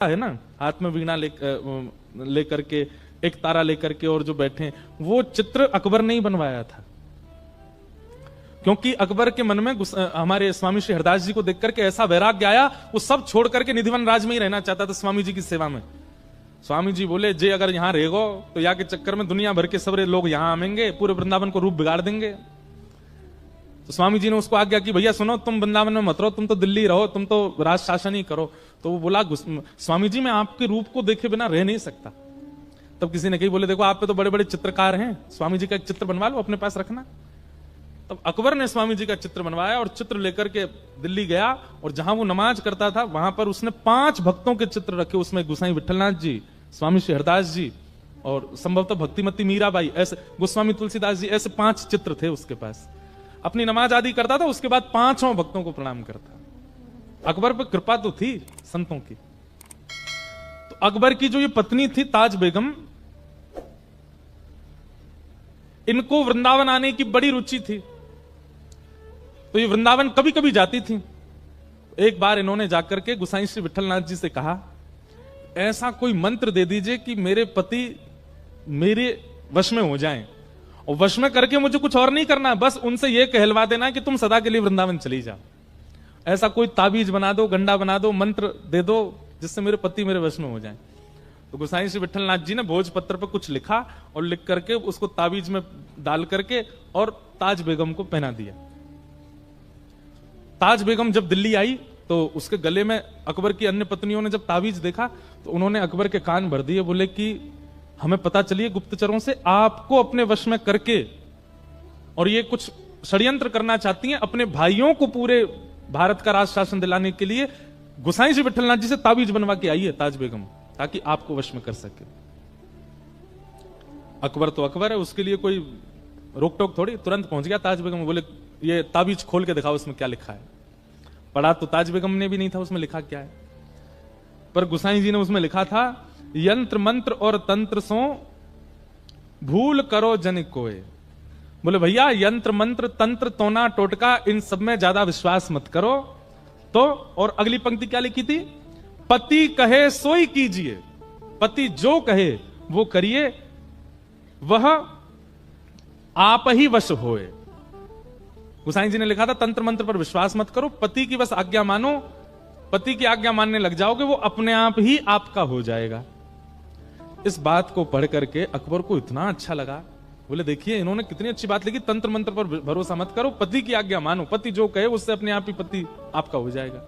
है ना, हाथ में वीणा लेकर के, एक तारा लेकर के, और जो बैठे हैं, वो चित्र अकबर ने ही बनवाया था। क्योंकि अकबर के मन में हमारे स्वामी श्री हरदास जी को देख करके ऐसा वैराग्य आया, वो सब छोड़ करके निधिवन राज में ही रहना चाहता था, स्वामी जी की सेवा में। स्वामी जी बोले, जे अगर यहां रहेगो तो यहाँ के चक्कर में दुनिया भर के सबरे लोग यहां आएंगे, पूरे वृंदावन को रूप बिगाड़ देंगे। तो स्वामी जी ने उसको आज्ञा की, भैया सुनो, तुम वृंदावन में मत रहो, तुम तो दिल्ली रहो, तुम तो राज शासन ही करो। तो वो बोला, स्वामी जी मैं आपके रूप को देखे बिना रह नहीं सकता। तब किसी ने कही, बोले देखो आप पे तो बड़े बड़े चित्रकार हैं, स्वामी जी का एक चित्र बनवा लो, अपने पास रखना। तब अकबर ने स्वामी जी का चित्र बनवाया और चित्र लेकर के दिल्ली गया, और जहां वो नमाज करता था वहां पर उसने 5 भक्तों के चित्र रखे। उसमें गोसाई विठलनाथ जी, स्वामी श्री हरदास जी, और संभवतः भक्तिमती मीराबाई, ऐसे गोस्वामी तुलसीदास जी, ऐसे 5 चित्र थे उसके पास। अपनी नमाज आदि करता था, उसके बाद 5 भक्तों को प्रणाम करता। अकबर पर कृपा तो थी संतों की। तो अकबर की जो ये पत्नी थी ताज बेगम, इनको वृंदावन आने की बड़ी रुचि थी, तो ये वृंदावन कभी कभी जाती थी। एक बार इन्होंने जाकर के गोसाई श्री विठलनाथ जी से कहा, ऐसा कोई मंत्र दे दीजिए कि मेरे पति मेरे वश में हो जाएं, और वश में करके मुझे कुछ और नहीं करना, बस उनसे यह कहलवा देना कि तुम सदा के लिए वृंदावन चली जाओ। ऐसा कोई ताबीज बना दो, गंडा बना दो, मंत्र दे दो, जिससे मेरे पति मेरे वश में हो जाएं। तो गोसाई श्री विठलनाथ जी ने भोजपत्र पर कुछ लिखा और लिख करके उसको ताबीज में डाल करके और ताज बेगम को पहना दिया। ताज बेगम जब दिल्ली आई तो उसके गले में, अकबर की अन्य पत्नियों ने जब ताबीज देखा तो उन्होंने अकबर के कान भर दिए, बोले कि हमें पता चलिए गुप्तचरों से, आपको अपने वश में करके, और ये कुछ षड्यंत्र करना चाहती हैं अपने भाइयों को पूरे भारत का राज शासन दिलाने के लिए। गोसाई श्री विठलनाथ जी से ताबीज बनवा के आई है ताज बेगम, ताकि आपको वश में कर सके। अकबर तो अकबर है, उसके लिए कोई रोक टोक थोड़ी, तुरंत पहुंच गया ताज बेगम। बोले ये ताबीज खोल के दिखाओ, उसमें क्या लिखा है। पढ़ा तो ताज बेगम ने भी नहीं था उसमें लिखा क्या है, पर गोसाई जी ने उसमें लिखा था, यंत्र मंत्र और तंत्र सो भूल करो जन कोय। बोले भैया यंत्र मंत्र तंत्र तोना टोटका, इन सब में ज्यादा विश्वास मत करो। तो और अगली पंक्ति क्या लिखी थी, पति कहे सोई कीजिए, पति जो कहे वो करिए, वह आप ही वश होए। गोसाई जी ने लिखा था, तंत्र मंत्र पर विश्वास मत करो, पति की बस आज्ञा मानो, पति की आज्ञा मानने लग जाओगे, वो अपने आप ही आपका हो जाएगा। इस बात को पढ़ करके अकबर को इतना अच्छा लगा। बोले देखिए इन्होंने कितनी अच्छी बात लिखी, तंत्र मंत्र पर भरोसा मत करो, पति की आज्ञा मानो, पति जो कहे उससे अपने आप ही पति आपका हो जाएगा।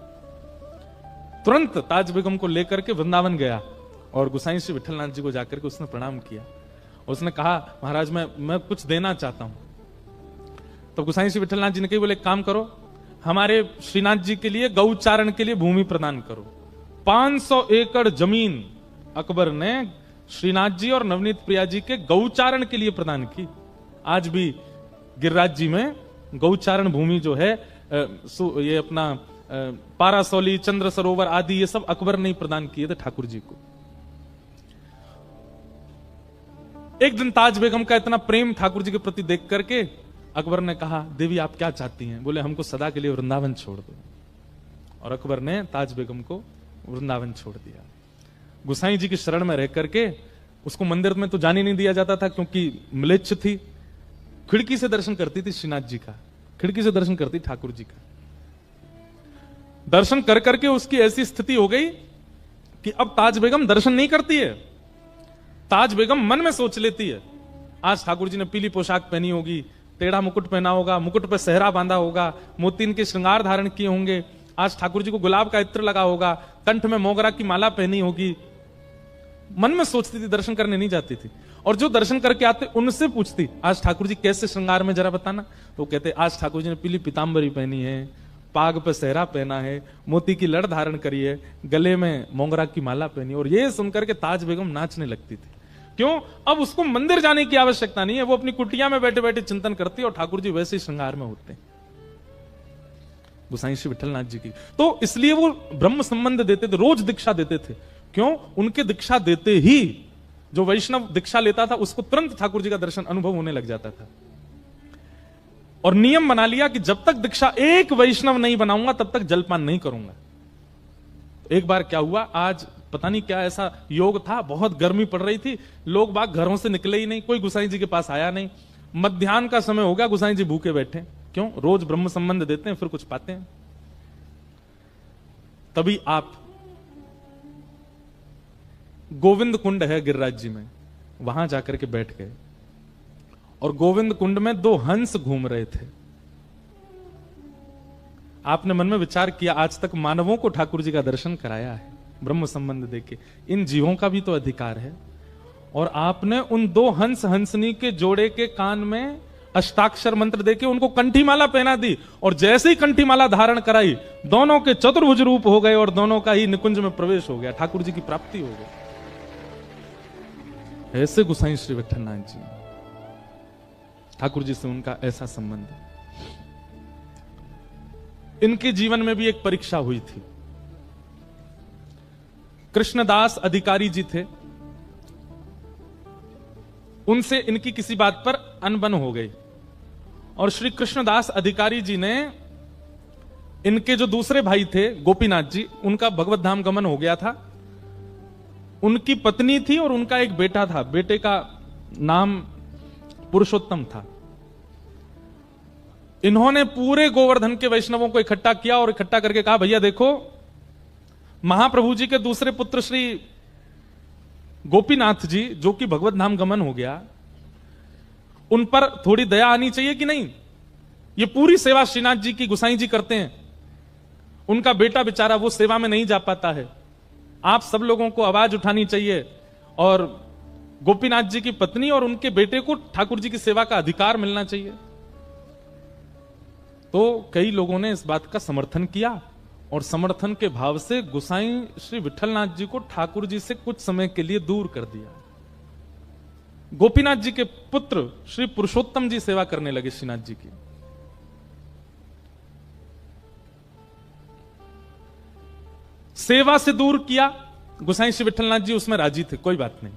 तुरंत ताज बेगम को लेकर के वृंदावन गया और गोसाई श्री विठलनाथ जी को जाकर के उसने प्रणाम किया। उसने कहा, महाराज मैं कुछ देना चाहता हूं। तो गोसाई श्री विठलनाथ जी ने कही, बोले काम करो, हमारे श्रीनाथ जी के लिए गौचारण के लिए भूमि प्रदान करो। 500 एकड़ जमीन अकबर ने श्रीनाथ जी और नवनीत प्रिया जी के गौचारण के लिए प्रदान की। आज भी गिरिराज जी में गौचारण भूमि जो है, ये अपना पारासौली, चंद्र सरोवर आदि, ये सब अकबर ने प्रदान किए थे ठाकुर जी को। एक दिन ताज बेगम का इतना प्रेम ठाकुर जी के प्रति देख करके अकबर ने कहा, देवी आप क्या चाहती हैं। बोले हमको सदा के लिए वृंदावन छोड़ दो। और अकबर ने ताज बेगम को वृंदावन छोड़ दिया। गोसाई जी की शरण में रह करके, उसको मंदिर में तो जाने नहीं दिया जाता था क्योंकि म्लेच्छ थी, खिड़की से दर्शन करती थी श्रीनाथ जी का, खिड़की से दर्शन करती ठाकुर जी का। दर्शन कर करके उसकी ऐसी स्थिति हो गई कि अब ताज बेगम दर्शन नहीं करती है। ताज बेगम मन में सोच लेती है, आज ठाकुर जी ने पीली पोशाक पहनी होगी, टेढ़ा मुकुट पहना होगा, मुकुट पर सेहरा बांधा होगा, मोती के श्रृंगार धारण किए होंगे, आज ठाकुर जी को गुलाब का इत्र लगा होगा, कंठ में मोगरा की माला पहनी होगी। मन में सोचती थी, दर्शन करने नहीं जाती थी। और जो दर्शन करके आते उनसे पूछती, आज ठाकुर जी कैसे श्रृंगार में जरा बताना। तो कहते, आज ठाकुर जी ने पीली पीतांबरी पहनी है, पाग पे सेहरा पहना है, मोती की लड़ धारण करी है, गले में मोगरा की माला पहनी। और ये सुनकर के ताज बेगम नाचने लगती थी। क्यों? अब उसको मंदिर जाने की आवश्यकता नहीं है, वो अपनी कुटिया में बैठे बैठे चिंतन करती है और ठाकुर जी वैसे ही श्रृंगार में होते हैं, गोसाई श्री विठलनाथ जी की। तो इसलिए वो ब्रह्म संबंध देते थे, रोज दीक्षा देते थे। क्यों? उनके दीक्षा देते ही जो वैष्णव दीक्षा लेता था उसको तुरंत ठाकुर जी का दर्शन अनुभव होने लग जाता था। और नियम बना लिया कि जब तक दीक्षा एक वैष्णव नहीं बनाऊंगा तब तक जलपान नहीं करूंगा। एक बार क्या हुआ, आज पता नहीं क्या ऐसा योग था, बहुत गर्मी पड़ रही थी, लोग बाग घरों से निकले ही नहीं, कोई गुसाई जी के पास आया नहीं। मध्याह्न का समय हो गया, गुसाई जी भूखे बैठे। क्यों? रोज ब्रह्म संबंध देते हैं, फिर कुछ पाते हैं। तभी आप, गोविंद कुंड है गिरिराज जी में, वहां जाकर के बैठ गए और गोविंद कुंड में 2 हंस घूम रहे थे। आपने मन में विचार किया, आज तक मानवों को ठाकुर जी का दर्शन कराया है ब्रह्म संबंध देके, इन जीवों का भी तो अधिकार है। और आपने उन 2 हंस हंसनी के जोड़े के कान में अष्टाक्षर मंत्र देके उनको कंठीमाला पहना दी, और जैसे ही कंठीमाला धारण कराई, दोनों के चतुर्भुज रूप हो गए और दोनों का ही निकुंज में प्रवेश हो गया, ठाकुर जी की प्राप्ति हो गई। ऐसे गुसाई श्री विठलनाथ जी, ठाकुर जी से उनका ऐसा संबंध। इनके जीवन में भी एक परीक्षा हुई थी। कृष्णदास अधिकारी जी थे, उनसे इनकी किसी बात पर अनबन हो गई, और श्री कृष्णदास अधिकारी जी ने, इनके जो दूसरे भाई थे गोपीनाथ जी, उनका भगवत धाम गमन हो गया था। उनकी पत्नी थी और उनका एक बेटा था, बेटे का नाम पुरुषोत्तम था। इन्होंने पूरे गोवर्धन के वैष्णवों को इकट्ठा किया और इकट्ठा करके कहा, भैया देखो, महाप्रभु जी के दूसरे पुत्र श्री गोपीनाथ जी, जो कि भगवत धाम गमन हो गया, उन पर थोड़ी दया आनी चाहिए कि नहीं? ये पूरी सेवा श्रीनाथ जी की गुसाई जी करते हैं, उनका बेटा बेचारा वो सेवा में नहीं जा पाता है, आप सब लोगों को आवाज उठानी चाहिए, और गोपीनाथ जी की पत्नी और उनके बेटे को ठाकुर जी की सेवा का अधिकार मिलना चाहिए। तो कई लोगों ने इस बात का समर्थन किया, और समर्थन के भाव से गुसाई श्री विठलनाथ जी को ठाकुर जी से कुछ समय के लिए दूर कर दिया। गोपीनाथ जी के पुत्र श्री पुरुषोत्तम जी सेवा करने लगे श्रीनाथ जी की। सेवा से दूर किया, गुसाई श्री विठलनाथ जी उसमें राजी थे, कोई बात नहीं।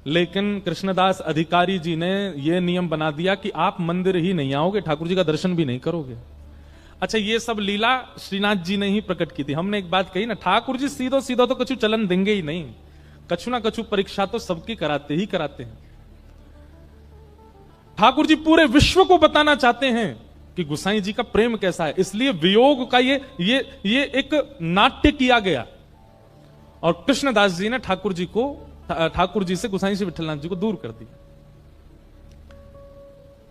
लेकिन कृष्णदास अधिकारी जी ने यह नियम बना दिया कि आप मंदिर ही नहीं आओगे, ठाकुर जी का दर्शन भी नहीं करोगे। अच्छा, ये सब लीला श्रीनाथ जी ने ही प्रकट की थी। हमने एक बात कही ना, ठाकुर जी सीधो सीधो तो कछु चलन देंगे ही नहीं, कछु ना कछु परीक्षा तो सबकी कराते ही कराते हैं। ठाकुर जी पूरे विश्व को बताना चाहते हैं कि गुसाई जी का प्रेम कैसा है, इसलिए वियोग का ये एक नाट्य किया गया, और कृष्णदास जी ने ठाकुर जी से गुसाई श्री विठलनाथ जी को दूर कर दिया।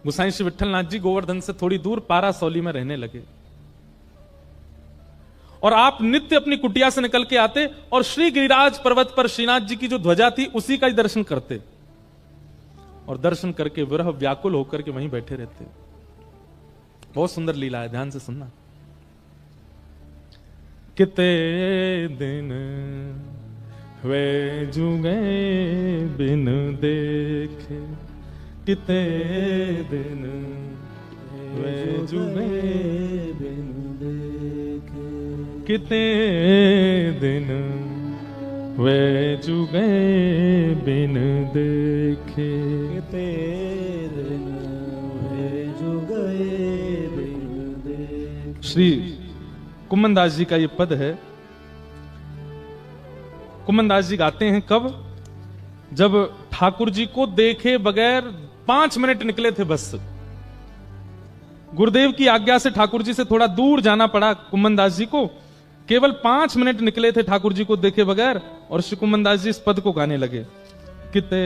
गुसाई श्री विठलनाथ जी गोवर्धन से थोड़ी दूर पारासौली में रहने लगे, और आप नित्य अपनी कुटिया से निकल के आते और श्री गिरिराज पर्वत पर श्रीनाथ जी की जो ध्वजा थी उसी का ही दर्शन करते, और दर्शन करके विरह व्याकुल होकर के वहीं बैठे रहते। बहुत सुंदर लीला है, ध्यान से सुनना। किते दिन वे जुगे बिन देखे, किते दिन वे जुगे बिन देखे, किते दिन वे जुगे बिन देखे, किते दिन वे जुगे बिन देखे। श्री कुम्मनदास जी का ये पद है। कुम्मनदास जी गाते हैं कब? जब ठाकुर जी को देखे बगैर 5 मिनट निकले थे बस। गुरुदेव की आज्ञा से ठाकुर जी से थोड़ा दूर जाना पड़ा कुम्मनदास जी को, केवल 5 मिनट निकले थे ठाकुर जी को देखे बगैर, और श्री कुम्मनदास जी इस पद को गाने लगे। किते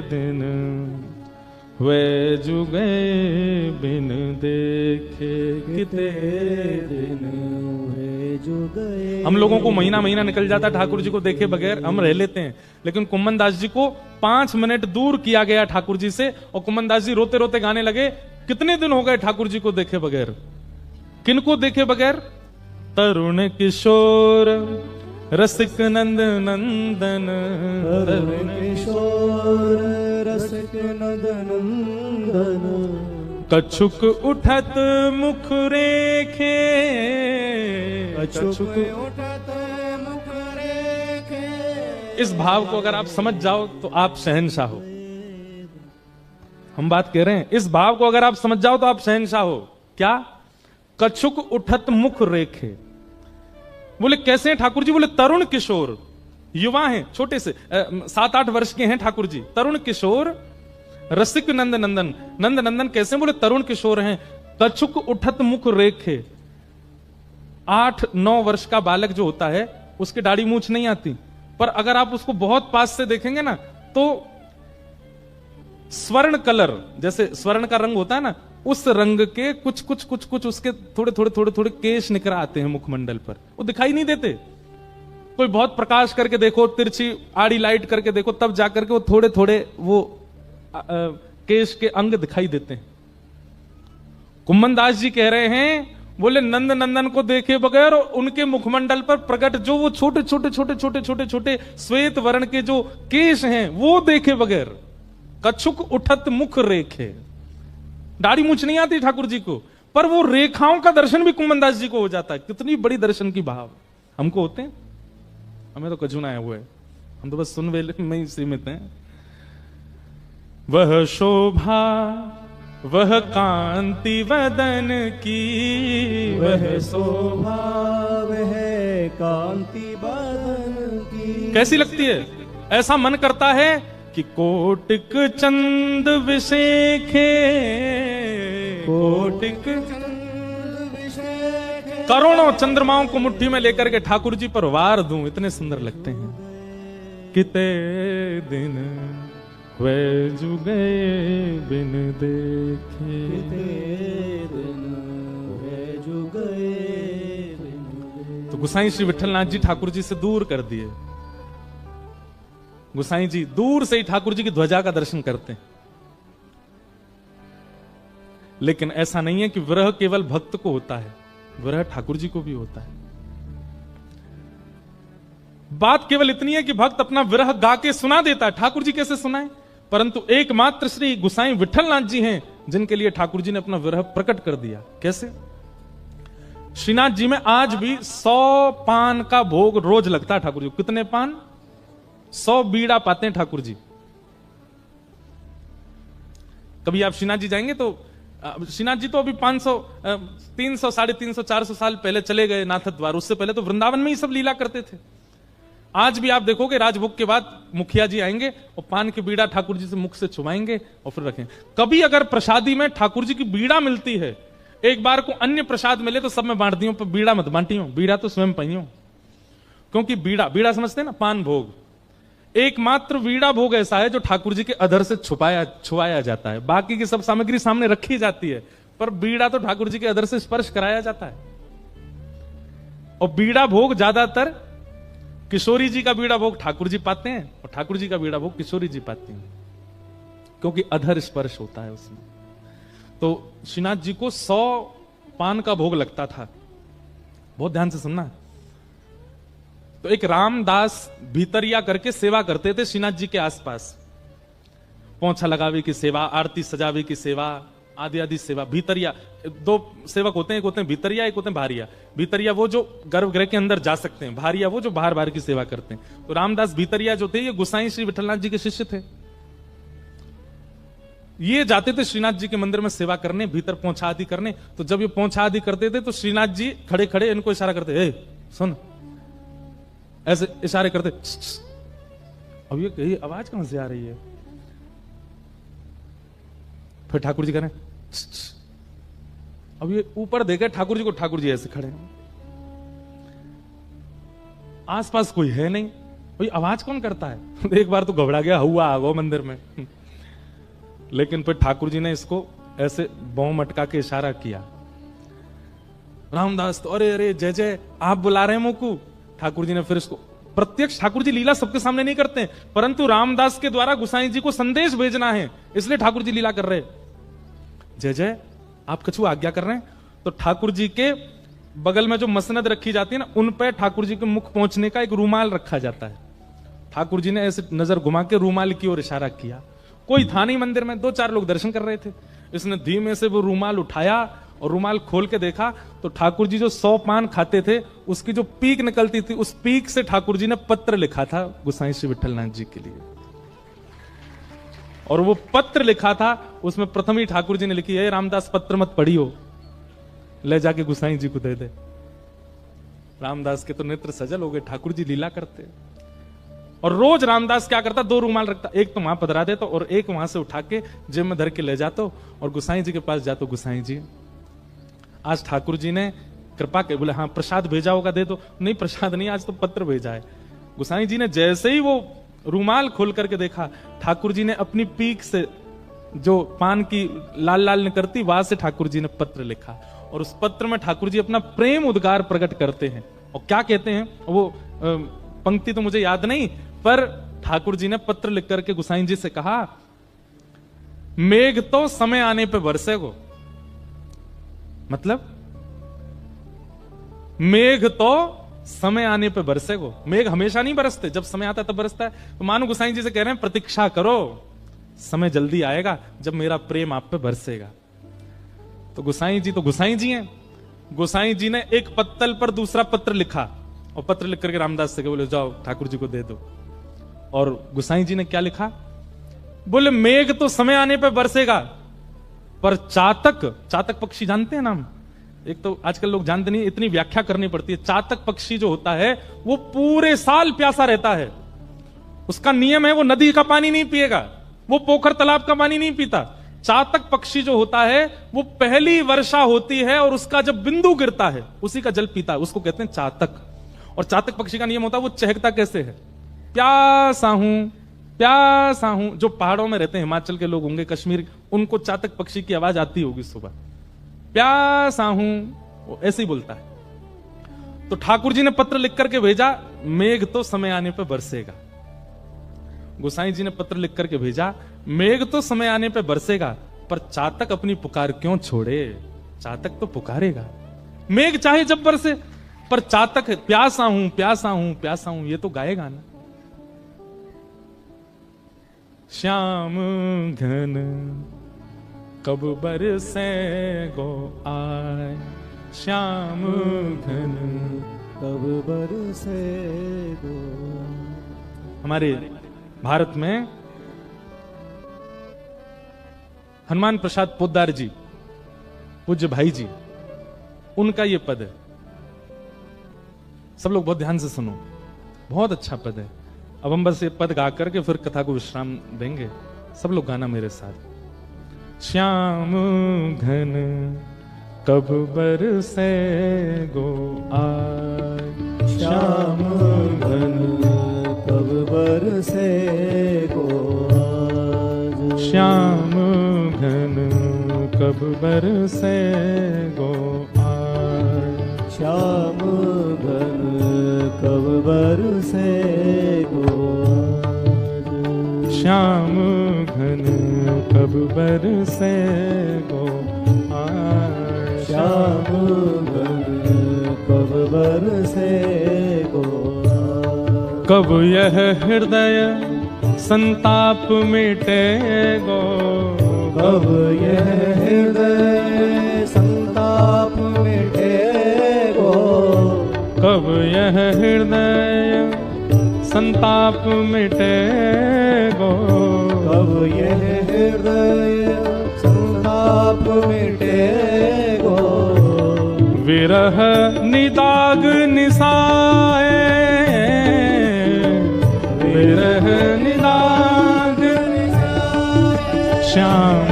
दिन वे जुगे बिन देखे, किते दिन वे जुगे। हम लोगों को महीना महीना निकल जाता ठाकुर जी को देखे बगैर, हम रह लेते हैं, लेकिन कुम्मनदास जी को 5 मिनट दूर किया गया ठाकुर जी से, और कुम्मनदास जी रोते रोते गाने लगे, कितने दिन हो गए ठाकुर जी को देखे बगैर। किनको देखे बगैर? तरुण किशोर रसिक नंद नंदन, तरुण किशोर रसिक नंद नंदन, कछुक उठत मुख रेखे, कछुक उठत मुख रेखे। इस भाव को अगर आप समझ जाओ तो आप शहंशाह हो। हम बात कह रहे हैं, इस भाव को अगर आप समझ जाओ तो आप शहंशाह हो। क्या? कछुक उठत मुख रेखे। बोले कैसे हैं ठाकुर जी? बोले तरुण किशोर, युवा हैं, छोटे से 7-8 वर्ष के हैं ठाकुर जी। तरुण किशोर रसिक नंद नंदन। नंद नंदन कैसे बोले? तरुण किशोर हैं। कछुक उठत मुख रेखे। 8-9 वर्ष का बालक जो होता है उसके दाढ़ी मूछ नहीं आती, पर अगर आप उसको बहुत पास से देखेंगे ना तो स्वर्ण कलर, जैसे स्वर्ण का रंग होता है ना, उस रंग के कुछ उसके थोड़े केश निकल आते हैं मुखमंडल पर, वो दिखाई नहीं देते। कोई बहुत प्रकाश करके देखो, तिरछी आड़ी लाइट करके देखो, तब जाकर के वो थोड़े वो केश के अंग दिखाई देते हैं। कुम्मन दास जी कह रहे हैं, बोले नंद नंदन को देखे बगैर उनके मुखमंडल पर प्रकट जो वो छोटे श्वेत वर्ण के जो केश हैं वो देखे बगैर, कछुक उठत मुख रेखे। दाढ़ी मूछ नहीं आती ठाकुर जी को, पर वो रेखाओं का दर्शन भी कुम्मन दास जी को हो जाता है। कितनी बड़ी दर्शन की भाव हमको होते हैं। हमें तो कजून आया हुआ है, हम तो बस सुन वेले में ही सीमित हैं। वह शोभा वह कांति वदन की, वह शोभा वह कांति बदन की। कैसी लगती है? ऐसा मन करता है कि कोटिक चंद विशेखे, कोटिक चंद विशेखे। करोड़ों चंद्रमाओं को मुट्ठी में लेकर के ठाकुर जी पर वार दूं, इतने सुंदर लगते हैं। किते दिन वे जुगे बिन देखे, तो गोसाई श्री विठलनाथ जी ठाकुर जी से दूर कर दिए। गोसाई जी दूर से ही ठाकुर जी की ध्वजा का दर्शन करते हैं। लेकिन ऐसा नहीं है कि विरह केवल भक्त को होता है, विरह ठाकुर जी को भी होता है। बात केवल इतनी है कि भक्त अपना विरह गा के सुना देता है। ठाकुर जी कैसे सुनाए? परंतु एकमात्र श्री गोसाई विठलनाथ जी हैं जिनके लिए ठाकुर जी ने अपना विरह प्रकट कर दिया। कैसे? श्रीनाथ जी में आज भी 100 पान का भोग रोज लगता है ठाकुर जी। कितने पान? 100 बीड़ा पाते हैं ठाकुर जी। कभी आप श्रीनाथ जी जाएंगे तो श्रीनाथ जी तो अभी 500 300 350 400 साल पहले चले गए नाथ द्वार। उससे पहले तो वृंदावन में ही सब लीला करते थे। आज भी आप देखोगे राजभोग के बाद मुखिया जी आएंगे और पान की बीड़ा ठाकुर जी से मुख से छुपाएंगे और फिर रखेंगे। कभी अगर प्रसादी में ठाकुर जी की बीड़ा मिलती है, एक बार को अन्य प्रसाद मिले तो सब में बांट दियो, पर बीड़ा मत बांटियो, बीड़ा तो स्वयं पाइयो। क्योंकि बीड़ा समझते हैं ना, पान भोग। एकमात्र बीड़ा भोग ऐसा है जो ठाकुर जी के अधर से छुपाया जाता है। बाकी की सब सामग्री सामने रखी जाती है, पर बीड़ा तो ठाकुर जी के अधर से स्पर्श कराया जाता है। और बीड़ा भोग ज्यादातर किशोरी जी का बीड़ा भोग ठाकुर जी पाते हैं और ठाकुर जी का बीड़ा भोग किशोरी जी पाती हैं, क्योंकि अधर स्पर्श होता है उसमें। तो श्रीनाथ जी को 100 पान का भोग लगता था। बहुत ध्यान से सुनना। तो एक रामदास भीतरिया करके सेवा करते थे श्रीनाथ जी के आसपास। पोंछा लगावे की सेवा, आरती सजावे की सेवा, आदि आदि सेवा। भीतरिया 2 सेवक होते हैं, एक होते हैं भीतरिया, एक होते हैं भारिया। भीतरिया वो जो गर्भगृह के अंदर जा सकते हैं, भारिया वो जो बाहर बाहर की सेवा करते हैं। तो रामदास भीतरिया जो थे ये गोसाई श्री विठलनाथ जी के शिष्य थे। ये जाते थे श्रीनाथ जी के मंदिर में सेवा करने, भीतर पोंछा आदि करने। तो जब ये पोंछा आदि करते थे तो श्रीनाथ जी खड़े खड़े इनको इशारा करते, ए सुन, ऐसे इशारे करते। अब ये आवाज कहां से आ रही है? फिर ठाकुर जी कह रहे हैं, अब ये ऊपर देखे ठाकुर जी को, ठाकुर जी ऐसे खड़े हैं, आसपास कोई है नहीं, भाई आवाज कौन करता है? एक बार तो घबरा गया, हुआ आ गो मंदिर में। लेकिन फिर ठाकुर जी ने इसको ऐसे बौं मटका के इशारा किया। रामदास तो अरे अरे जय जय, आप बुला रहे हैं मुकू। ठाकुर जी ने फिर इसको प्रत्यक्ष, ठाकुर जी लीला सबके सामने नहीं करते हैं, परंतु रामदास के द्वारा गोसाई जी को संदेश भेजना है, इसलिए ठाकुर जी लीला कर रहे। जय जय, आप कछु आज्ञा कर रहे हैं। तो ठाकुर जी के बगल में जो मसनद रखी जाती है ना, उन पर ठाकुर जी के मुख पहुंचने का एक रूमाल रखा जाता है। ठाकुर जी ने ऐसे नजर घुमा के रूमाल की ओर इशारा किया। कोई था नहीं मंदिर में, 2-4 लोग दर्शन कर रहे थे। इसने धीमे से वो रूमाल उठाया और रूमाल खोल के देखा तो ठाकुर जी जो 100 पान खाते थे उसकी जो पीक निकलती थी, उस पीक से ठाकुर जी ने पत्र लिखा था गोसाई श्री विठलनाथ जी के लिए। और वो पत्र लिखा था, उसमें प्रथम ही ठाकुर जी ने लिखी है, रामदास पत्र मत पढ़ियो, ले जाके गोसाई जी को दे दे। रामदास के तो नेत्र सजल हो गए, ठाकुर जी लीला करते। और रोज रामदास क्या करता, 2 रूमाल रखता, एक तो वहां पधरा देता और एक वहां से उठा के जेब में धर के ले जाता और गोसाई जी के पास जाता। गोसाई जी आज ठाकुर जी ने कृपा के, बोले हाँ प्रसाद भेजा होगा दे दो। नहीं प्रसाद नहीं, आज तो पत्र भेजा है। गोसाई जी ने जैसे ही वो रूमाल खोल करके देखा, ठाकुर जी ने अपनी पीक से जो पान की लाल लाल निकलती वहां से ठाकुर जी ने पत्र लिखा और उस पत्र में ठाकुर जी अपना प्रेम उद्गार प्रकट करते हैं। और क्या कहते हैं वो पंक्ति तो मुझे याद नहीं, पर ठाकुर जी ने पत्र लिख करके गोसाई जी से कहा, मेघ तो समय आने पे बरसेगो। मतलब मेघ तो समय आने पे बरसेगो। मेघ हमेशा नहीं बरसते, जब समय आता तब बरसता है। तो मानो गोसाई जी से कह रहे हैं प्रतीक्षा करो, समय जल्दी आएगा जब मेरा प्रेम आप पे बरसेगा। तो गोसाई जी हैं। गोसाई जी ने एक पत्तल पर दूसरा पत्र लिखा और पत्र लिख करके रामदास से बोले जाओ ठाकुर जी को दे दो। और गोसाई जी ने क्या लिखा, बोले मेघ तो समय आने पे बरसेगा, पर चातक पक्षी जानते हैं नाम, एक तो आजकल लोग जानते नहीं, इतनी व्याख्या करनी पड़ती है। चातक पक्षी जो होता है वो पूरे साल प्यासा रहता है। उसका नियम है वो नदी का पानी नहीं पिएगा, वो पोखर तालाब का पानी नहीं पीता। चातक पक्षी जो होता है वो पहली वर्षा होती है और उसका जब बिंदु गिरता है उसी का जल पीता है, उसको कहते हैं चातक। और चातक पक्षी का नियम होता है वो चहकता कैसे है, प्यासा हूं। जो पहाड़ों में रहते हैं, हिमाचल के लोग होंगे, कश्मीर, उनको चातक पक्षी की आवाज आती होगी सुबह, प्यासा हूं, वो ऐसे ही बोलता है। तो ठाकुर जी ने पत्र लिख करके भेजा, मेघ तो समय आने पे बरसेगा। गोसाई जी ने पत्र लिख करके भेजा, मेघ तो समय आने पे बरसेगा, पर चातक अपनी पुकार क्यों छोड़े। चातक तो पुकारेगा, मेघ चाहे जब बरसे, पर चातक प्यासा हूं ये तो गाएगा ना। श्याम घन कब बरसे गो आए, श्याम घन कब बरसे गो। हमारे भारत में हनुमान प्रसाद पोद्दार जी, पूज्य भाई जी, उनका ये पद है। सब लोग बहुत ध्यान से सुनो, बहुत अच्छा पद है। अब हम बस ये पद गा करके फिर कथा को विश्राम देंगे। सब लोग गाना मेरे साथ। श्याम घन कब बरसे गो आए, श्याम घन कब बरसे गो आज। श्याम घन कब बरसे गो आए, श्याम घन कब बरसे गो आज। श्याम घन कब बरसे गो आए, श्याम घन कब बरसे गो आज। कब यह हृदय संताप मिटेगो, कब यह हृदय संताप मिटेगो। कब यह हृदय संताप मिटेगो, कब यह हृदय संताप मिटेगो। विरह निदाग निसाए, विरह निदाग निसाए। श्याम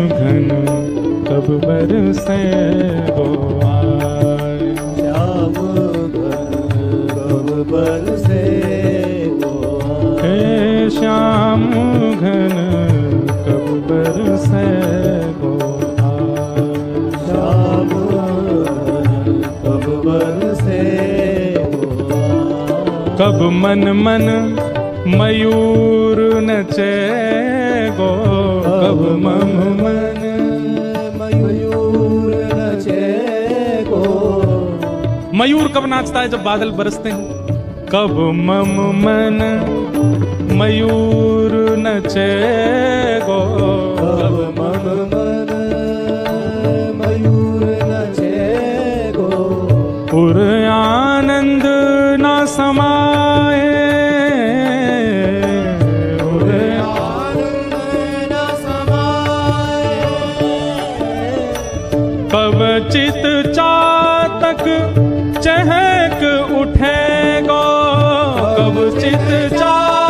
घन कब बरसे गो आए, श्याम घन कब बरसे गो आज। हे श्याम घन कब बरसे गो आए, श्याम घन कब बरसे गो आज। कब मन मयूर नचेगो, कब मम मन मयूर नचेगो। मयूर कब नाचता है, जब बादल बरसते हैं। कब मम मन मयूर नचेगो, कब मम मन मयूर नचेगो। उर आनंद न समाए, उर आनंद न समाए। कब चित चातक चहक उठेगो, कब चित चातक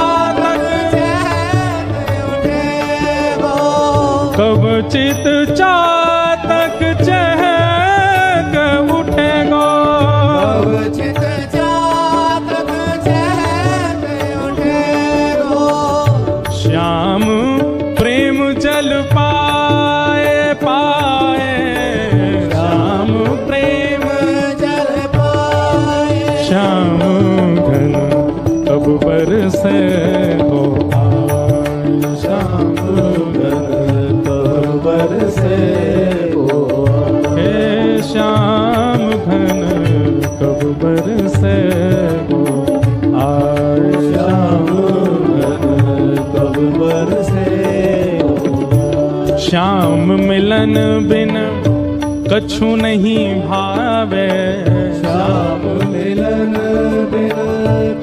कब चित चातक चहक उठेगो, कब चित चातक चहक उठेगो। श्याम प्रेम जल पाए पाए, श्याम प्रेम जल पाए। श्याम घन कब बरसे हो आए, श्याम घन कब बरसे हो हे श्याम घन कब बरसे हो आए, श्याम घन कब बरसे हो। श्याम मिलन बिन कछु नहीं भावे, श्याम मिलन बिन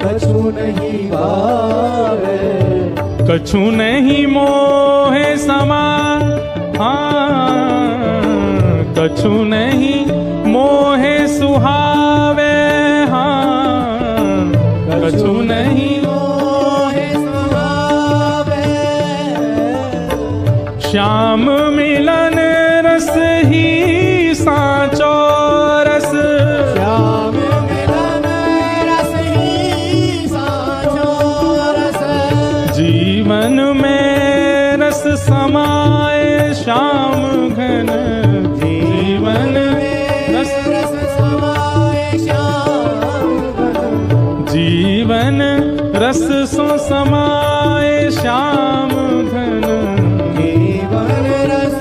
कछु नहीं भावे। कछु नहीं मोहे समा, हाँ कछु नहीं मोहे सुहावे, हाँ कछु नहीं मोहे सुहावे। श्याम मिलन रस ही साचो रस, श्याम मिलन रस ही साचो रस। जीवन में रस समाए श्याम घन, जीवन रस रस समाए श्याम घन। जीवन रस सो समाए श्याम घन, जीवन रस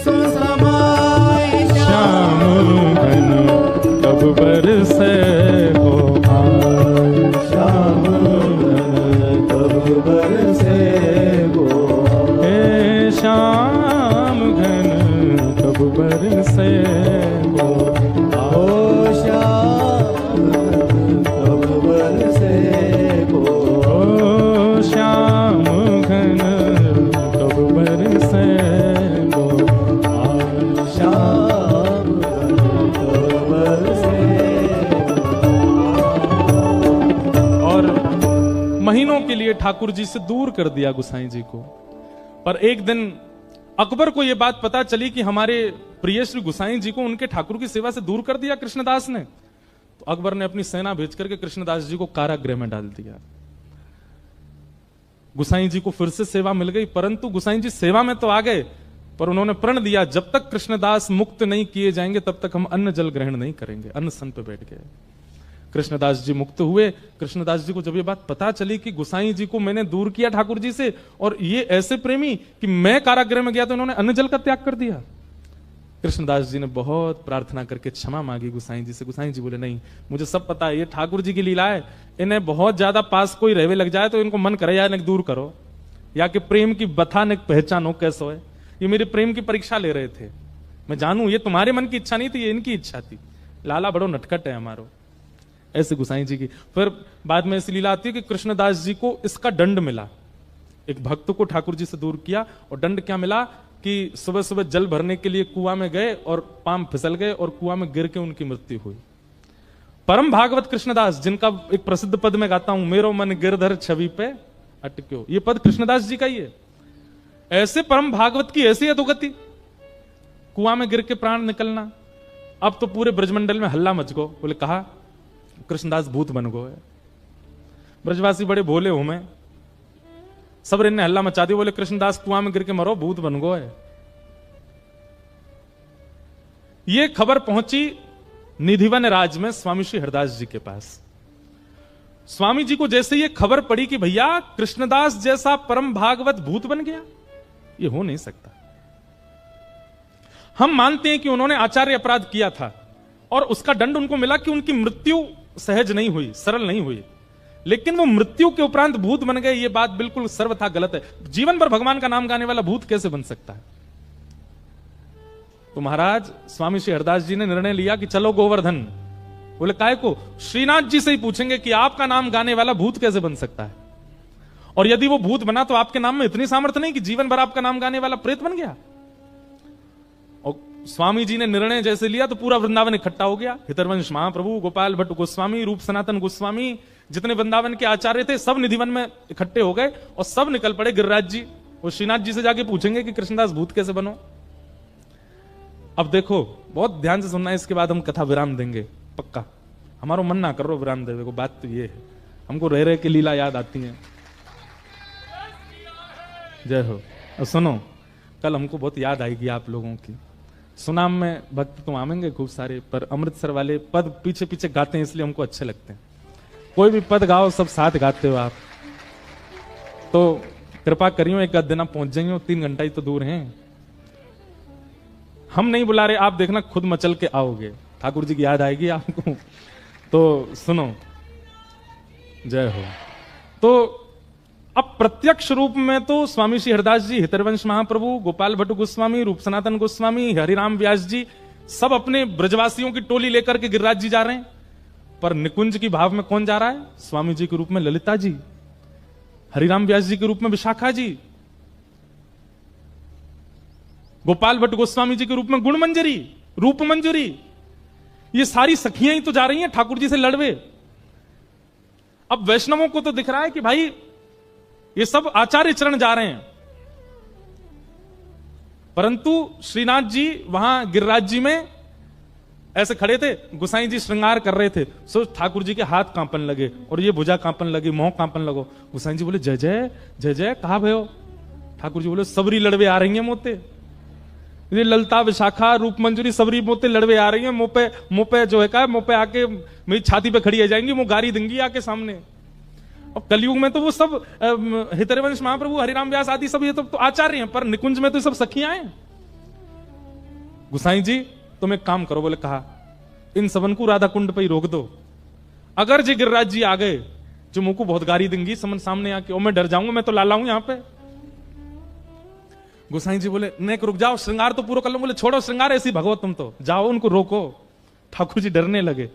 सो समाए श्याम घन कब बरसे हो आए, श्याम घन कब बरसे हो। हे श्याम घन कब बरसे हो ओ श्याम घन कब बरसे हो। ओ श्याम घन कब बरसे हो आए, श्याम घन कब बरसे हो। और महीनों के लिए ठाकुर जी से दूर कर दिया गुसाई जी को। पर एक दिन अकबर को यह बात पता चली कि हमारे प्रिय श्री गुसाई जी को उनके ठाकुर की सेवा से दूर कर दिया कृष्णदास ने। तो अकबर ने अपनी सेना भेज करके कृष्णदास जी को कारागृह में डाल दिया। गुसाई जी को फिर से सेवा मिल गई, परंतु गुसाई जी सेवा में तो आ गए, पर उन्होंने प्रण दिया जब तक कृष्णदास मुक्त नहीं किए जाएंगे तब तक हम अन्न जल ग्रहण नहीं करेंगे। अन्न सन पे बैठ गए। कृष्णदास जी मुक्त हुए। कृष्णदास जी को जब ये बात पता चली कि गुसाई जी को मैंने दूर किया ठाकुर जी से, और ये ऐसे प्रेमी कि मैं कारागृह में गया तो इन्होंने अन्न जल का त्याग कर दिया। कृष्णदास जी ने बहुत प्रार्थना करके क्षमा मांगी गुसाई जी से। गुसाई जी बोले नहीं, मुझे सब पता है, ये ठाकुर जी की लीला है। इन्हें बहुत ज्यादा पास कोई रहवे लग जाए तो इनको मन करे या दूर करो, या कि प्रेम की बथा ने पहचानो कैसो है। ये मेरे प्रेम की परीक्षा ले रहे थे। मैं जानू ये तुम्हारे मन की इच्छा नहीं थी, ये इनकी इच्छा थी। लाला बड़ो नटखट है हमारो, ऐसे गुसाई जी की। फिर बाद में ऐसी लीला आती है कि कृष्णदास जी को इसका दंड मिला। एक भक्त को ठाकुर जी से दूर किया और दंड क्या मिला कि सुबह सुबह जल भरने के लिए कुआं में गए और पांव फिसल गए और कुआं में गिर के उनकी मृत्यु हुई। परम भागवत कृष्णदास, जिनका एक प्रसिद्ध पद में गाता हूं, मेरो मन गिरधर छवि पे अटक्यो, ये पद कृष्णदास जी का ही है। ऐसे परम भागवत की ऐसी अधोगति, कुआं में गिर के प्राण निकलना। अब तो पूरे ब्रजमंडल में हल्ला मच गो। बोले कहा कृष्णदास भूत बन गो है। ब्रजवासी बड़े भोले हूं मैं, सब ने हल्ला मचा दिया। बोले कृष्णदास कुआं में गिर के मरो, भूत बन गो है। ये खबर पहुंची निधिवन राज में स्वामी श्री हरदास जी के पास। स्वामी जी को जैसे ये खबर पड़ी कि भैया कृष्णदास जैसा परम भागवत भूत बन गया, ये हो नहीं सकता। हम मानते हैं कि उन्होंने आचार्य अपराध किया था और उसका दंड उनको मिला कि उनकी मृत्यु सहज नहीं हुई, सरल नहीं हुई, लेकिन वो मृत्यु के उपरांत भूत बन गए। ये बात बिल्कुल सर्वथा गलत है। जीवन भर भगवान का नाम गाने वाला भूत कैसे बन सकता है? तो महाराज स्वामी श्री हरदास जी ने निर्णय लिया कि चलो गोवर्धन। बोले काय को? श्रीनाथ जी से ही पूछेंगे कि आपका नाम गाने वाला भूत कैसे बन सकता है, और यदि वो भूत बना तो आपके नाम में इतनी सामर्थ्य नहीं कि जीवन भर आपका नाम गाने वाला प्रेत बन गया। और स्वामी जी ने निर्णय जैसे लिया तो पूरा वृंदावन इकट्ठा हो गया। हितरवंश महाप्रभु, गोपाल भट्ट गोस्वामी, रूप सनातन गोस्वामी, जितने वृंदावन के आचार्य थे सब निधिवन में इकट्ठे हो गए और सब निकल पड़े गिरिराज जी वो श्रीनाथ जी से जाके पूछेंगे कि कृष्णदास भूत कैसे बनो। अब देखो बहुत ध्यान से सुनना है, इसके बाद हम कथा विराम देंगे पक्का। हमारा मन ना करो विराम देवे को, बात तो ये है, हमको रह रहे की लीला याद आती है। जय हो। और सुनो, कल हमको बहुत याद आएगी आप लोगों की। सुनाम में भक्त तो आवेंगे खूब सारे, पर अमृतसर वाले पद पीछे पीछे गाते हैं इसलिए हमको अच्छे लगते हैं। कोई भी पद गाओ सब साथ गाते हो आप, तो कृपा करियो एक आध दिन आप पहुंच जाइयो, 3 घंटा ही तो दूर हैं। हम नहीं बुला रहे, आप देखना खुद मचल के आओगे, ठाकुर जी की याद आएगी आपको। तो सुनो, जय हो। तो अब प्रत्यक्ष रूप में तो स्वामी श्री हरिदास जी, हितरवंश महाप्रभु, गोपाल भट्ट गोस्वामी, रूप सनातन गोस्वामी, हरिराम व्यास जी सब अपने ब्रजवासियों की टोली लेकर के गिरिराज जी जा रहे हैं। पर निकुंज की भाव में कौन जा रहा है? स्वामी जी के रूप में ललिता जी, हरिराम व्यास जी के रूप में विशाखा जी, गोपाल भट्ट गोस्वामी जी के रूप में गुण मंजरी, रूप मंजरी, ये सारी सखियां ही तो जा रही हैं ठाकुर जी से लड़वे। अब वैष्णवों को तो दिख रहा है कि भाई ये सब आचार्य चरण जा रहे हैं, परंतु श्रीनाथ जी वहां गिरिराज जी में ऐसे खड़े थे, गुसाई जी श्रृंगार कर रहे थे, सो ठाकुर जी के हाथ कांपन लगे और ये भुजा कांपन लगी, मोह कांपन लगो। गुसाई जी बोले जय जय जय जय, कहा भयो? ठाकुर जी बोले सबरी लड़वे आ रही हैं मोते, ये ललता विशाखा रूप मंजूरी सबरी मोते लड़वे आ रही हैं, मुंह पे जो है का मुंह पे आके मेरी छाती पे खड़ी आ जाएंगी, वो गारी देंगी आके सामने। अब कलयुग में तो वो सब हितरवंश महाप्रभु, हरिराम व्यास आदि सब ये तो आचार्य हैं, पर निकुंज में तो सब सखियां हैं। गुसाई जी तुम एक काम करो, बोले कहा इन सबन को राधा कुंड पे ही रोक दो, अगर जी गिरिराज जी आ गए जो मुंह को बहुत गारी देंगी समन सामने आके, ओ मैं डर जाऊंगा, मैं तो लाला हूं यहां पे। गुसाई जी बोले नेक रुक जाओ, श्रृंगार तो पूरा कर लो। बोले छोड़ो श्रृंगार, ऐसी भगवत तुम तो जाओ, उनको रोको। ठाकुर जी डरने लगे।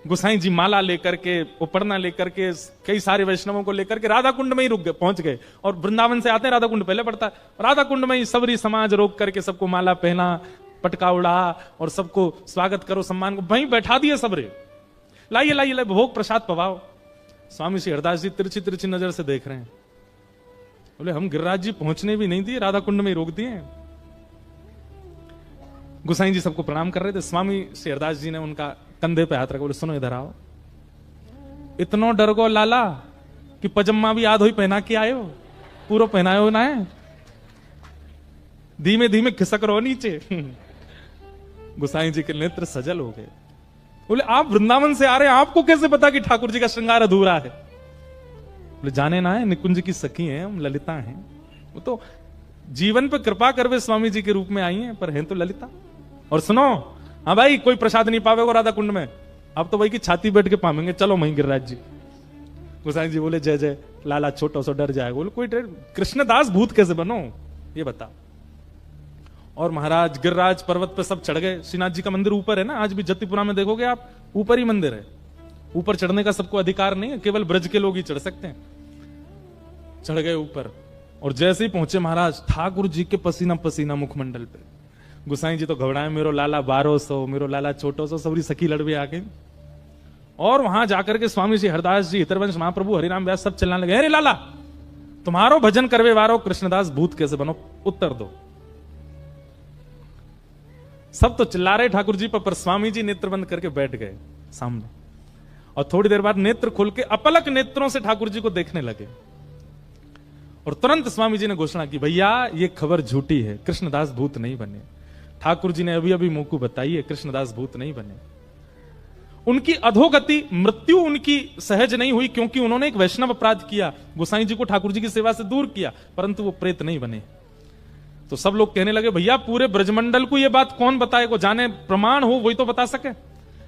गुसाई जी माला लेकर के, उपरना लेकर के, कई सारे वैष्णवों को लेकर के राधा कुंड में ही रुक गए, पहुंच गए। और वृंदावन से आते हैं, राधा कुंड पहले पड़ता है, राधा कुंड में ही सबरी समाज रोक करके सबको माला पहना, पटका उड़ा और सबको स्वागत करो, सम्मान को वहीं बैठा दिए सबरे। लाइए लाइए लाइए भोग प्रसाद पवाओ। स्वामी श्री हरदास जी तिरछी तिरछी नजर से देख रहे हैं, बोले हम गिरिराज जी पहुंचने भी नहीं दिए, राधा कुंड में ही रोक दिए। गुसाई जी सबको प्रणाम कर रहे थे। स्वामी श्री हरदास जी ने उनका कंधे पे हाथ रखा, बोले सुनो इधर आओ, इतनो डर गो लाला कि पजम्मा भी आध ही पहना के आयो, पूरा पहनायो ना है, धीमे धीमे खिसक रहो नीचे। गुसाई जी के नेत्र सजल हो गए। बोले आप वृंदावन से आ रहे हैं, आपको कैसे पता कि ठाकुर जी का श्रृंगार अधूरा है? बोले जाने ना है, निकुंज की सखी हैं हम, ललिता हैं, वो तो जीवन पे कृपा करवे स्वामी जी के रूप में आई हैं, पर हैं तो ललिता। और सुनो, हाँ भाई कोई प्रसाद नहीं पावेगा राधा कुंड में, अब तो भाई की छाती बैठ के पावेंगे, चलो वहीं गिरिराज जी। गुसाई जी बोले जय जय, लाला छोटा सा डर जाएगा। बोले कोई डर, कृष्णदास भूत कैसे बनो ये बता। और महाराज गिरिराज पर्वत पे सब चढ़ गए। श्रीनाथ जी का मंदिर ऊपर है ना, आज भी जतिपुरा में देखोगे आप, ऊपर ही मंदिर है। ऊपर चढ़ने का सबको अधिकार नहीं है, केवल ब्रज के लोग ही चढ़ सकते हैं। चढ़ गए ऊपर, और जैसे ही पहुंचे महाराज, ठाकुर जी के पसीना पसीना मुखमंडल पे। गुसाई जी तो घबराए, मेरो लाला 1200, मेरो लाला छोटो सो, सबरी सखी लड़वे आ गए। और वहां जाकर के स्वामी श्री हरदास जी, हितरवंश महाप्रभु, हरिराम व्यास सब चिल्लाने लगे, अरे लाला तुम्हारो भजन करवे वारो कृष्णदास भूत कैसे बनो, उत्तर दो। सब तो चिल्ला रहे ठाकुर जी पर स्वामी जी नेत्र बंद करके बैठ गए सामने, और थोड़ी देर बाद नेत्र खोल के अपलक नेत्रों से ठाकुर जी को देखने लगे। और तुरंत स्वामी जी ने घोषणा की, भैया ये खबर झूठी है, कृष्णदास भूत नहीं बने। ठाकुर जी ने अभी अभी मुंह को बताई है, कृष्णदास भूत नहीं बने। उनकी अधोगति, मृत्यु उनकी सहज नहीं हुई, क्योंकि उन्होंने एक वैष्णव अपराध किया, गोसाई जी को ठाकुर जी की सेवा से दूर किया, परंतु वो प्रेत नहीं बने। तो सब लोग कहने लगे, भैया पूरे ब्रजमंडल को ये बात कौन बताएगा, जाने प्रमाण हो वही तो बता सके।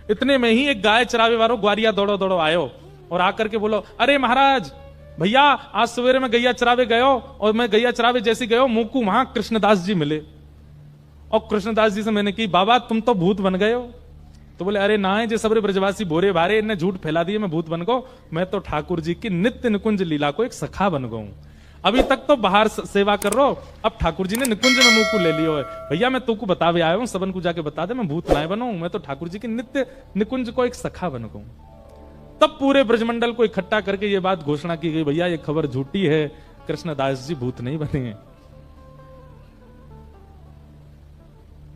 इतने में ही एक गाय चरावे वालों ग्वारिया दौड़ो दौड़ो आयो और आकर के बोलो, अरे महाराज भैया आज सवेरे में गैया चरावे गयो, और मैं गैया चरावे जैसी गयो, मुंह को वहां कृष्णदास जी मिले। और कृष्णदास जी से मैंने की, बाबा तुम तो भूत बन गए हो। तो बोले अरे ना है, जे सबरे ब्रजवासी भोरे भारे इन्हें झूठ फैला दिए, मैं भूत बन गो, मैं तो ठाकुर जी की नित्य निकुंज लीला को एक सखा बन गऊ। अभी तक तो बाहर सेवा कर रहो, अब ठाकुर जी ने निकुंज में मुंह को ले लियो है। भैया मैं तुमको बतावे आया हूं, सबन को जाके बता दे, मैं भूत ना बनू, मैं तो ठाकुर जी की नित्य निकुंज को एक सखा बन गऊ। तब पूरे ब्रजमंडल को इकट्ठा करके ये बात घोषणा की गई, भैया ये खबर झूठी है, कृष्णदास जी भूत नहीं बने हैं।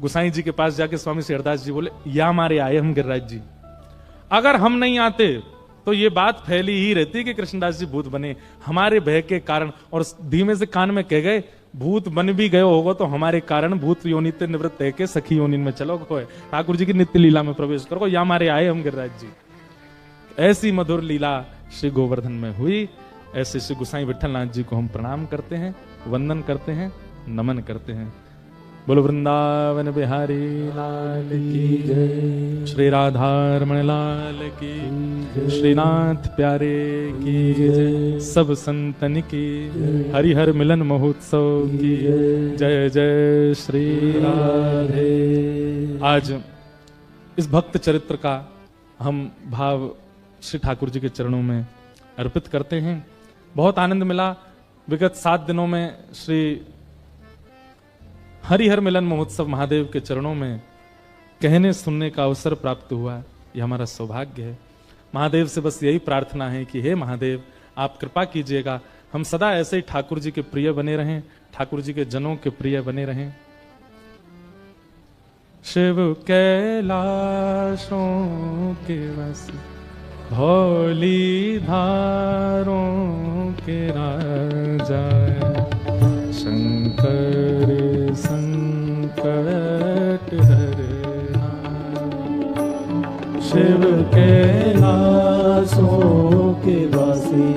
गुसाई जी के पास जाके स्वामी शेरदास जी बोले, या हमारे आए हम गिरिराज जी, अगर हम नहीं आते तो ये बात फैली ही रहती कि कृष्णदास जी भूत बने, हमारे भय के कारण। और धीमे से कान में कह गए, भूत बन भी गए होगा तो हमारे कारण भूत योनि ते निवृत्त है के सखी योनि में चलो गो, ठाकुर जी की नित्य लीला में प्रवेश करो, या हमारे आए हम गिरिराज जी। ऐसी मधुर लीला श्री गोवर्धन में हुई। ऐसे श्री गुसाई विठलनाथ जी को हम प्रणाम करते हैं, वंदन करते हैं, नमन करते हैं। बोलो वृंदावन बिहारी लाल की जय, श्री राधारमण लाल की, श्रीनाथ प्यारे की जय, सब संतन की, हरिहर मिलन महोत्सव की जय जय श्री राधे। आज इस भक्त चरित्र का हम भाव श्री ठाकुर जी के चरणों में अर्पित करते हैं। बहुत आनंद मिला। विगत 7 दिनों में श्री हरिहर मिलन महोत्सव महादेव के चरणों में कहने सुनने का अवसर प्राप्त हुआ। यह हमारा सौभाग्य है। महादेव से बस यही प्रार्थना है कि हे महादेव, आप कृपा कीजिएगा, हम सदा ऐसे ही ठाकुर जी के प्रिय बने रहें, ठाकुर जी के जनों के प्रिय बने रहें। शिव कैलाशों के वस भोली धारों के राजा, शंकर संकट हरना। शिव कैलाशों के वासी,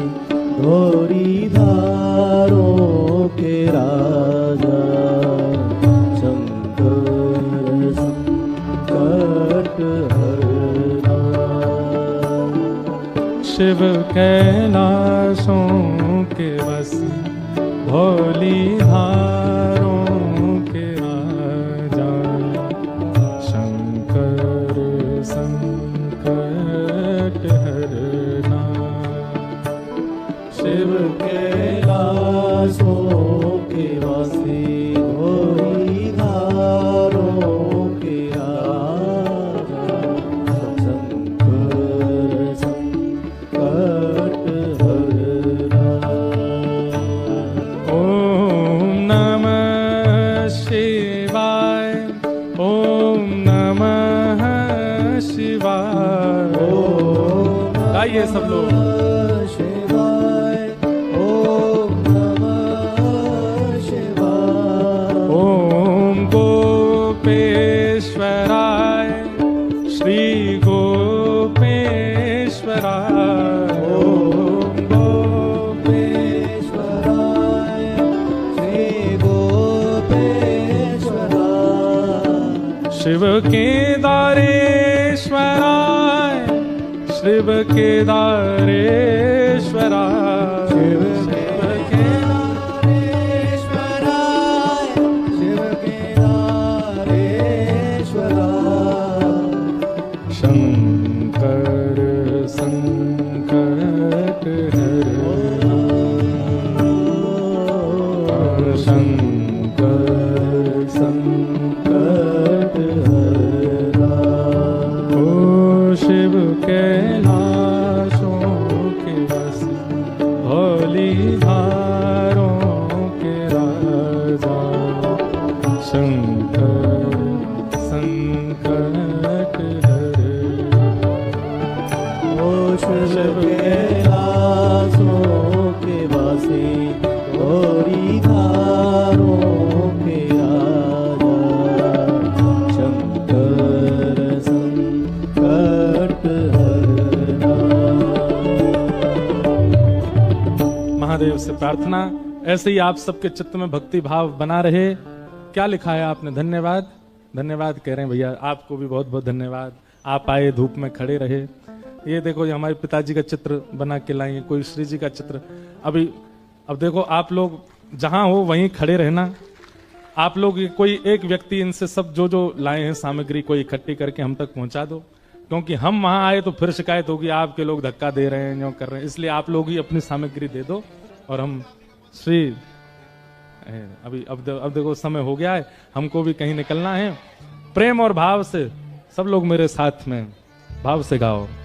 घोरी धारों के राजा, शंकर संकट हरना। शिव कैलाशों के वासी, भोली धारों के राजा, शंकर संकट हरना। शिव कैलाशों के वासी, घोरी धारों के राजा, शंकर संकट हरना। ओम नमः शिवाय, ओम नमः शिवाय। गाइए सब लोग। शिवाय, ओम नमः शिवाय। ओम गोपेश्वराय, श्री गोपेश्वराय। ओम गोपेश्वराय, श्री गोपेश्वराय। शिव केदारेश्वराय, शिव केदारेश्वराय। शिव केदारेश्वराय, शिव केदारेश्वराय। शंकर संकट हरना, शंकर संकट हरना। ओ शिव कैलाशों के वासी, भोली धारों के राजा, शंकर संकट हरना। ओ शिव कैलाशों के वासी, घोरी धारों के राजा, शंकर संकट हरना। महादेव से प्रार्थना, ऐसे ही आप सबके चित्त में भक्ति भाव बना रहे। क्या लिखा है आपने? धन्यवाद, धन्यवाद कह रहे हैं भैया, आपको भी बहुत बहुत धन्यवाद। आप आए, धूप में खड़े रहे। ये देखो, ये हमारे पिताजी का चित्र बना के लाए, कोई श्री जी का चित्र। अब देखो, आप लोग जहां हो वहीं खड़े रहना। आप लोग कोई एक व्यक्ति इनसे सब जो जो लाए हैं सामग्री कोई इकट्ठी करके हम तक पहुंचा दो, क्योंकि हम वहां आए तो फिर शिकायत होगी आपके लोग धक्का दे रहे हैं, जो कर रहे हैं। इसलिए आप लोग ही अपनी सामग्री दे दो और हम श्री अब देखो समय हो गया है, हमको भी कहीं निकलना है। प्रेम और भाव से सब लोग मेरे साथ में भाव से गाओ।